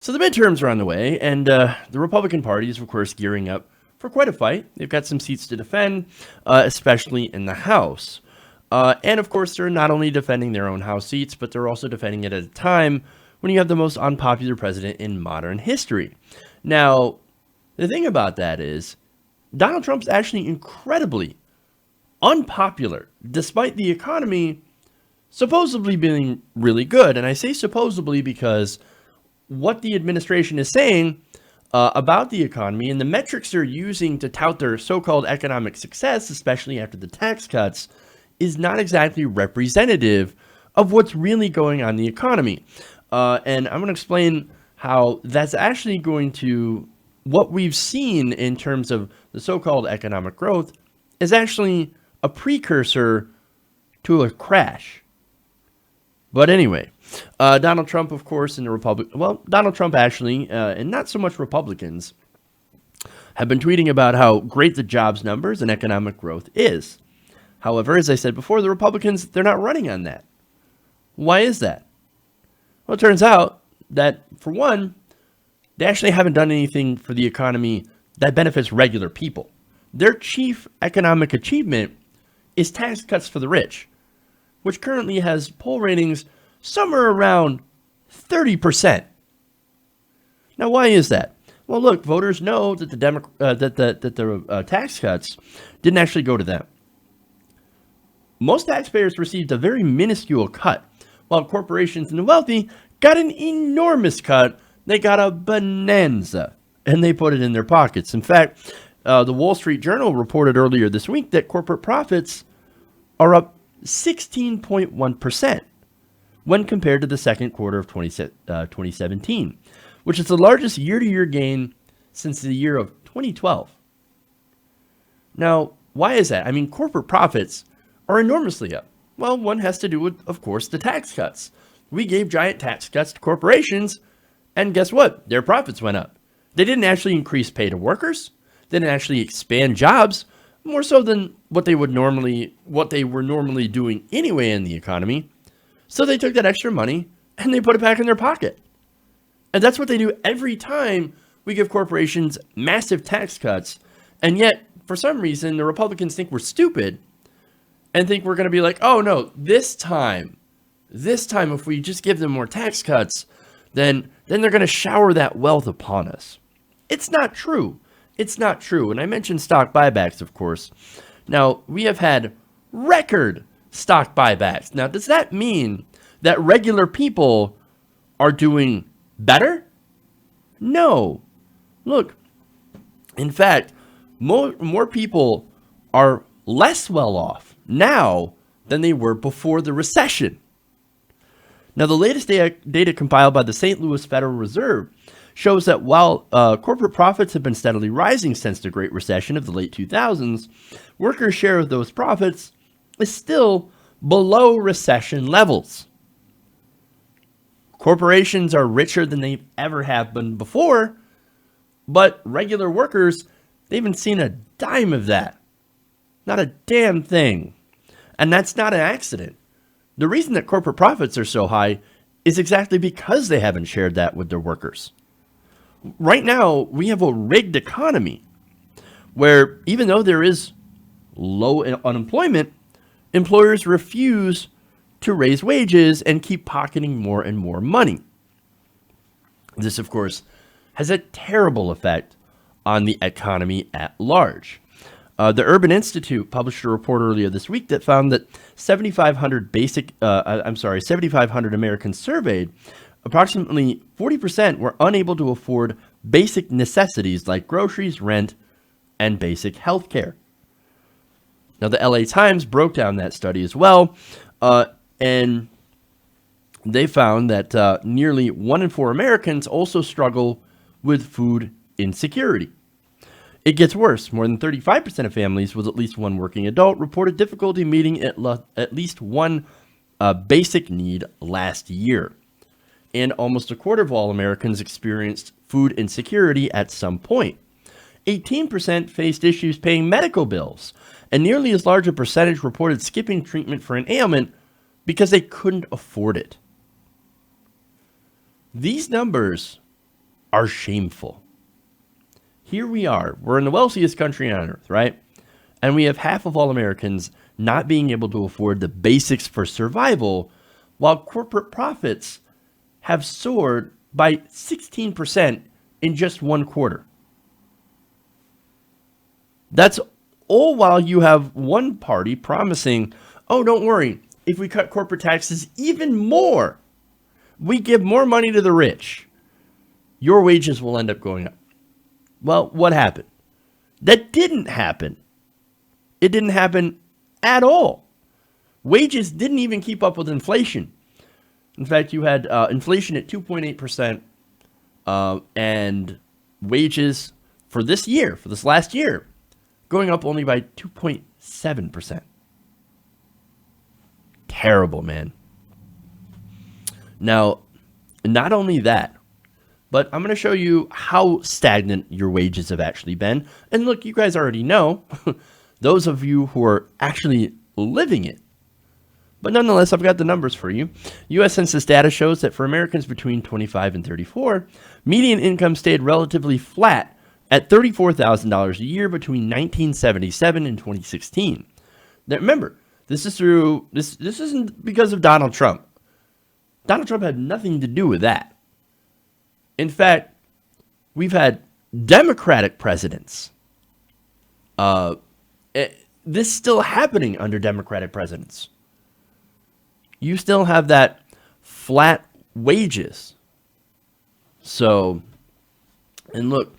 So the midterms are on the way, and the Republican Party is, of course, gearing up for quite a fight. They've got some seats to defend, especially in the House. And of course, they're not only defending their own House seats, but they're also defending it at a time when you have the most unpopular president in modern history. Now, the thing about that is, Donald Trump's actually incredibly unpopular, despite the economy supposedly being really good. And I say supposedly because what the administration is saying about the economy and the metrics they're using to tout their so-called economic success, especially after the tax cuts, is not exactly representative of what's really going on in the economy. And I'm going to explain how that's actually going to, what we've seen in terms of the so-called economic growth is actually a precursor to a crash. But anyway, Donald Trump, of course, and Donald Trump actually, and not so much Republicans, have been tweeting about how great the jobs numbers and economic growth is. However, as I said before, the Republicans, they're not running on that. Why is that? Well, it turns out that, for one, they actually haven't done anything for the economy that benefits regular people. Their chief economic achievement is tax cuts for the rich, which currently has poll ratings somewhere around 30%. Now, why is that? Well, look, voters know that the tax cuts didn't actually go to them. Most taxpayers received a very minuscule cut, while corporations and the wealthy got an enormous cut. They got a bonanza, and they put it in their pockets. In fact, the Wall Street Journal reported earlier this week that corporate profits are up 16.1% when compared to the second quarter of 2017, which is the largest year-to-year gain since the year of 2012. Now, why is that? I mean, corporate profits are enormously up. Well, one has to do with, of course, the tax cuts. We gave giant tax cuts to corporations, and guess what? Their profits went up. They didn't actually increase pay to workers. They didn't actually expand jobs, more so than what they were normally doing anyway in the economy. So they took that extra money and they put it back in their pocket. And that's what they do every time we give corporations massive tax cuts. And yet, for some reason, the Republicans think we're stupid and think we're going to be like, oh no, this time, if we just give them more tax cuts, then they're going to shower that wealth upon us. It's not true. It's not true. And I mentioned stock buybacks, of course. Now, we have had record stock buybacks. Now, does that mean that regular people are doing better? No. Look, in fact, more people are less well off now than they were before the recession. Now, the latest data compiled by the St. Louis Federal Reserve shows that while corporate profits have been steadily rising since the Great Recession of the late 2000s, workers' share of those profits is still below recession levels. Corporations are richer than they ever have been before, but regular workers, they haven't seen a dime of that. Not a damn thing. And that's not an accident. The reason that corporate profits are so high is exactly because they haven't shared that with their workers. Right now, we have a rigged economy where even though there is low unemployment, employers refuse to raise wages and keep pocketing more and more money. This, of course, has a terrible effect on the economy at large. The Urban Institute published a report earlier this week that found that 7,500 Americans surveyed, approximately 40% were unable to afford basic necessities like groceries, rent, and basic health care. Now, the LA Times broke down that study as well, and they found that nearly 1 in 4 Americans also struggle with food insecurity. It gets worse. More than 35% of families with at least one working adult reported difficulty meeting at least one basic need last year. And almost a quarter of all Americans experienced food insecurity at some point. 18% faced issues paying medical bills, and nearly as large a percentage reported skipping treatment for an ailment because they couldn't afford it. These numbers are shameful. Here we are. We're in the wealthiest country on earth, right? And we have half of all Americans not being able to afford the basics for survival, while corporate profits have soared by 16% in just one quarter. That's all while you have one party promising, oh, don't worry, if we cut corporate taxes even more, we give more money to the rich, your wages will end up going up. Well, what happened? That didn't happen. It didn't happen at all. Wages didn't even keep up with inflation. In fact, you had inflation at 2.8%, and wages for this last year, going up only by 2.7%. Terrible, man. Now, not only that, but I'm going to show you how stagnant your wages have actually been. And look, you guys already know, those of you who are actually living it. But nonetheless, I've got the numbers for you. U.S. Census data shows that for Americans between 25 and 34, median income stayed relatively flat at $34,000 a year between 1977 and 2016. Now, remember, this isn't because of Donald Trump. Donald Trump had nothing to do with that. In fact, we've had Democratic presidents. This is still happening under Democratic presidents. You still have that flat wages. So, and look,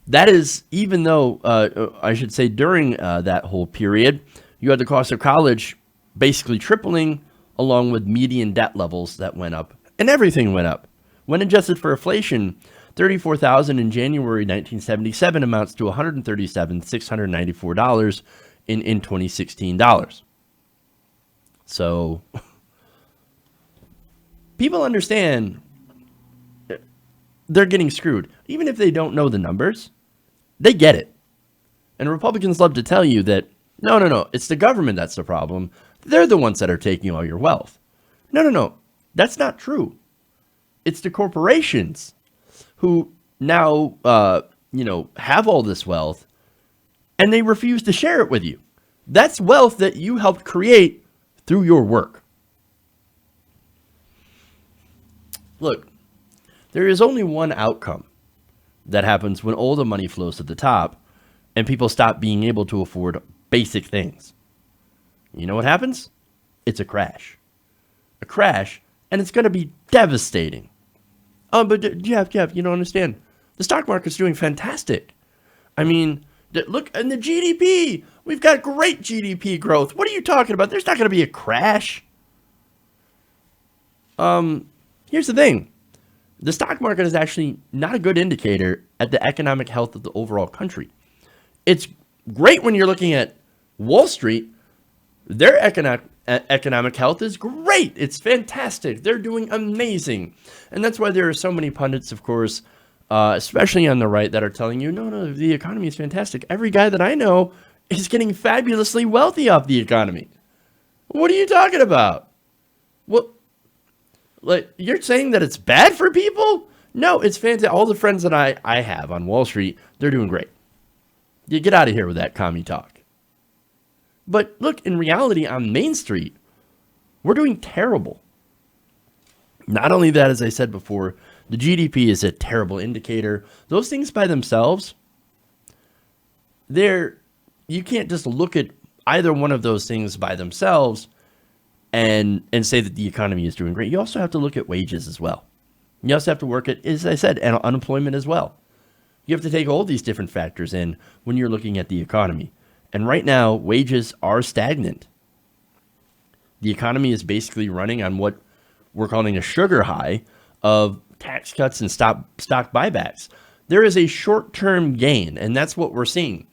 that is even though, I should say during that whole period, you had the cost of college basically tripling along with median debt levels that went up, and everything went up. When adjusted for inflation, $34,000 in January 1977 amounts to $137,694 in 2016 dollars. So people understand they're getting screwed. Even if they don't know the numbers, they get it. And Republicans love to tell you that, no, it's the government that's the problem. They're the ones that are taking all your wealth. No, that's not true. It's the corporations who now, have all this wealth, and they refuse to share it with you. That's wealth that you helped create through your work. Look, there is only one outcome that happens when all the money flows to the top and people stop being able to afford basic things. You know what happens? It's a crash. A crash, and it's going to be devastating. Oh, but Jeff, you don't understand. The stock market's doing fantastic. I mean, look, and the GDP, we've got great GDP growth. What are you talking about? There's not going to be a crash. Here's the thing. The stock market is actually not a good indicator at the economic health of the overall country. It's great when you're looking at Wall Street. Their economic health is great. It's fantastic. They're doing amazing. And that's why there are so many pundits, of course, especially on the right, that are telling you, no, the economy is fantastic. Every guy that I know is getting fabulously wealthy off the economy. What are you talking about? Well, like, you're saying that it's bad for people? No, it's fantastic. All the friends that I have on Wall Street, they're doing great. You get out of here with that commie talk. But look, in reality, on Main Street, we're doing terrible. Not only that, as I said before, the GDP is a terrible indicator. Those things by themselves, you can't just look at either one of those things by themselves and say that the economy is doing great. You also have to look at wages as well. You also have to work at, as I said, unemployment as well. You have to take all these different factors in when you're looking at the economy. And right now, wages are stagnant. The economy is basically running on what we're calling a sugar high of tax cuts and stock buybacks. There is a short-term gain, and that's what we're seeing.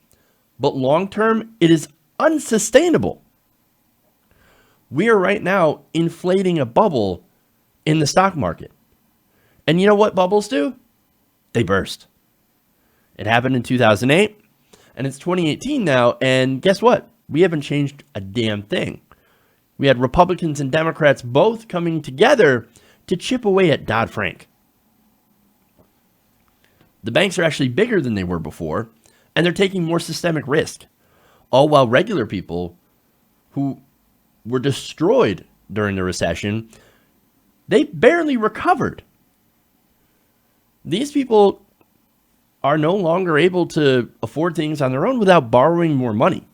But long-term, it is unsustainable. We are right now inflating a bubble in the stock market. And you know what bubbles do? They burst. It happened in 2008. And it's 2018 now, and guess what? We haven't changed a damn thing. We had Republicans and Democrats both coming together to chip away at Dodd-Frank. The banks are actually bigger than they were before, and they're taking more systemic risk, all while regular people who were destroyed during the recession, they barely recovered. These people are no longer able to afford things on their own without borrowing more money.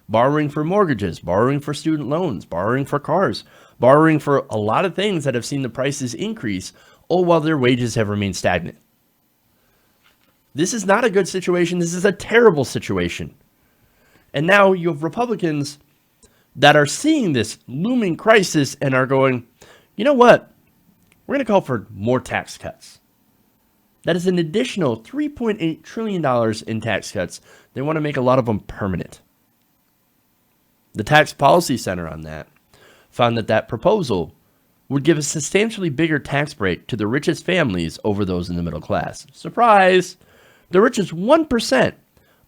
Borrowing for mortgages, borrowing for student loans, borrowing for cars, borrowing for a lot of things that have seen the prices increase, all while their wages have remained stagnant. This is not a good situation. This is a terrible situation. And now you have Republicans that are seeing this looming crisis and are going, you know what? We're going to call for more tax cuts. That is an additional $3.8 trillion in tax cuts. They want to make a lot of them permanent. The Tax Policy Center on that found that proposal would give a substantially bigger tax break to the richest families over those in the middle class. Surprise! The richest 1%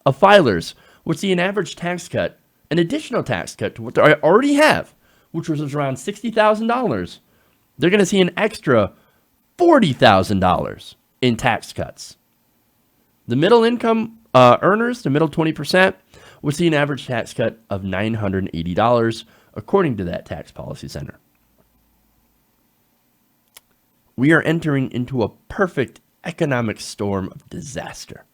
of filers would see an average tax cut, an additional tax cut to what they already have, which was around $60,000. They're going to see an extra $40,000 in tax cuts. The middle income earners, the middle 20%, would see an average tax cut of $980, according to that Tax Policy Center. We are entering into a perfect economic storm of disaster.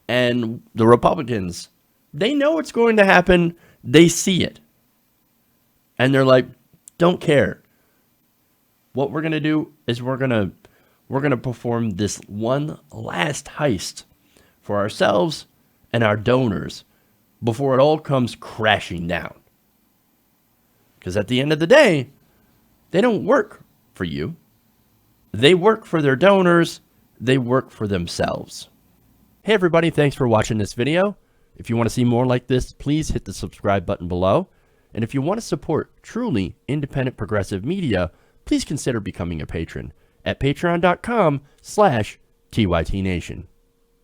And the Republicans, they know it's going to happen. They see it. And they're like, don't care. What we're going to do is we're going to perform this one last heist for ourselves and our donors before it all comes crashing down. Because at the end of the day, they don't work for you. They work for their donors. They work for themselves. Hey everybody, thanks for watching this video. If you want to see more like this, please hit the subscribe button below. And if you want to support truly independent progressive media, please consider becoming a patron at patreon.com/TYTNation.